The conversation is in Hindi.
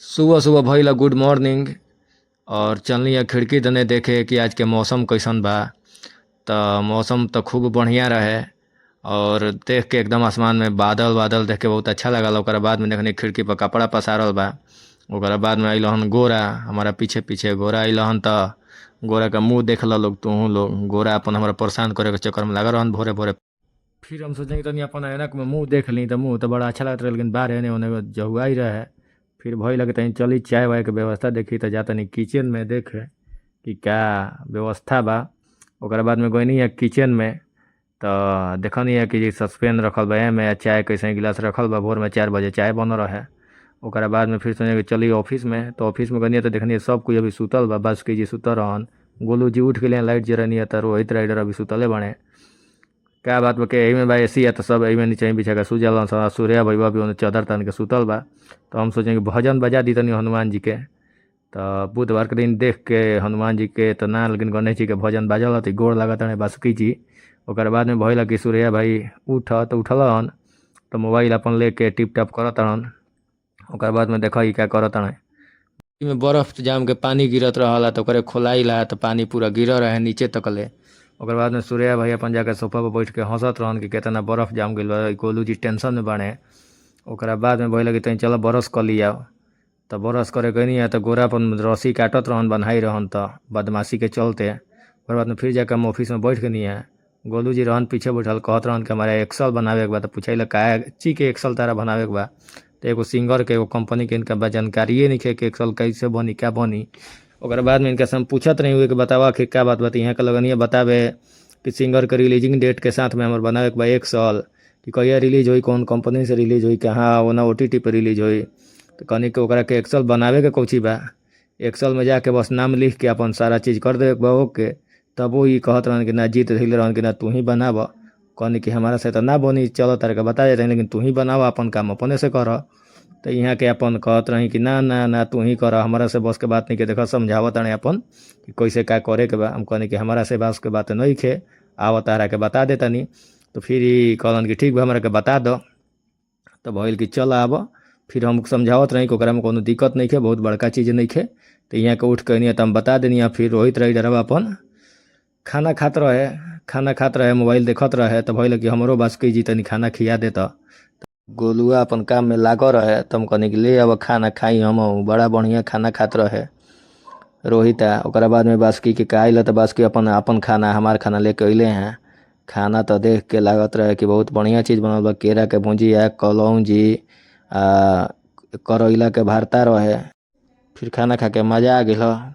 सुबह सुबह भइल गुड मॉर्निंग और चलनी खिड़की तने देखे कि आज के मौसम कैसन बा। तो मौसम तो खूब बढ़िया रहे और देख के एकदम आसमान में बादल बादल देख के बहुत अच्छा लगल। ओकरा बाद में देखनी खिड़की पर कपड़ा पसारल बा। ओकरा बाद में अइलहन गोरा, हमारा पीछे पीछे गोरा अइलहन। तो गोरा का मुंह देख लोग, तू लोग गोरा अपन हमारा परेशान करे के चक्कर में लगा रहन भोरे भोरे। फिर हम सोचें कि तनी अपन ऐनक में मुंह देख ली तो मुंह तो बड़ा अच्छा लगता रहे, लेकिन बाहर एने ओने जहुआ ही रहे। फिर भई लगे तनी चली चाय वाय के व्यवस्था देखी तो जा तनी किचन में देखे कि क्या व्यवस्था बा। ओकरा बाद में गईनी है किचन में तो देखनी है कि सस्पेन रखल बा, एमे चाय कैसे गिलास रखल बा। भोर में 4 बजे चाय बन रहे। ओकरा बाद में फिर सोचे कि चली ऑफिस में, तो ऑफिस में गनी तो देखनी सब कोई अभी सुतल बा। बासुकी जी सुतल रहन, गोलू जी उठ गए, लाइट जरनी है तो रोहित राइडर अभी सुतले बने। क्या बात बा के एही में बा एसी है तो सब एही में नीचे बिछा के सू जलन। सूर्या भैया भी चादर तान के सुतल बा। तो हम सोचें कि भजन बजा दी तनी हनुमान जी के। तो बुधवार के दिन देख के हनुमान जी के तो ना, लेकिन गणेश जी के भजन बाजल तो गोड़ लागत रहे बासुकी जी। ओकर बाद में भइल कि सूर्या भाई उठ तो उठलन, तो मोबाइल अपन लेके टिप टॉप करत रहन। ओकर बाद में देखा क्या करत रहे, में बर्फ जाम के पानी गिरत रहला तो ओकरे खोलाइला तो पानी पूरा गिर रहे नीचे तकले। ओकर बाद में सूर्या भाई अपन जाके सोफा पर बैठ के हंसत रहन कि कितना बर्फ जाम गइल बा, गोलू जी टेंशन में बाड़े। ओकरा बाद में भइल कि तनी चलो बरस कर लिया। तो बरस करे गई है तो गोरा अपन रस्सी काटत रहन, बन्हाई रहन तो बदमाशी के चलते। ओकर बाद में फिर जाकर हम ऑफिस में बैठ के नहीं है, गोलू जी रहन पीछे बैठल कहत रहन कि हमारा एक्सल बनावे के बा। तो पूछे का ची के एक्सल तारा बनावे के बा। तो एगो सिंगर के एगो कंपनी के इनका जानकारिए नहीं है कि एक्सल कैसे बनी क्या बनी। ओकर बाद में इनका से हम पूछत नहीं हुए कि बतावा कि क्या बात यहाँ के लगन बतावे कि सिंगर के रिलीजिंग डेट के साथ में हमारे बनावे के बा एक्सल, कि कहिया रिलीज हुई, कौन कंपनी से रिलीज हुई, कहाँ ओना OTT पर रिलीज हुई। तो कहनी कि ओकरा के एक्सल बनावे के कौची बा, एक्सल में जाके बस नाम लिख के अपन सारा चीज़ कर देवे बा ओके। तब वो ही कहत रहन कि ना जीत धैले रहन कि ना तू ही बनाव। कहनी कि हमारा से तो ना बनी, चलो तारे के बता देते हैं, लेकिन तू ही बनाव, अपन काम अपने से कर। तो यहाँ के अपन कहत रही कि ना ना ना तू ही कर, हमारा से बस के बात नहीं के। देखो समझावत रहे अपन कि कैसे क्या करे के बा। हम कहनी कि हमारा से बस के बात नहीं खे, आव तारा के बता देता नहीं। तो फिर कहलन कि ठीक बा हमारा के बता दो। तो भइल कि चल आब। फिर हम समझावत रही कि ओकरा में कोनो दिक्कत नहीं है, बहुत बड़का चीज़ नहीं है। तो यहाँ के उठ के तो हम बता देनी। फिर रोहित राइडर अपन खाना खात रहे मोबाइल देखत रहे। तो भइल कि हमरो बासुकी जी तनी खाना खिया देता। गोलुआ अपन काम में लागल रहे, तो हम कहनी कि ले अब खाना खाई। हम बड़ा बढ़िया खाना खात रहे रोहिता। ओकरा बाद में बासुकी के आइल तो बासुकी अपन अपन खाना हमार खाना लेके अइले हैं। खाना तो देख के लागत रहे कि बहुत बढ़िया चीज़ बनल बा। केरा के भुजिया, कलौंजी, करैला के भरता रहे। फिर खाना खा के मजा आ गया।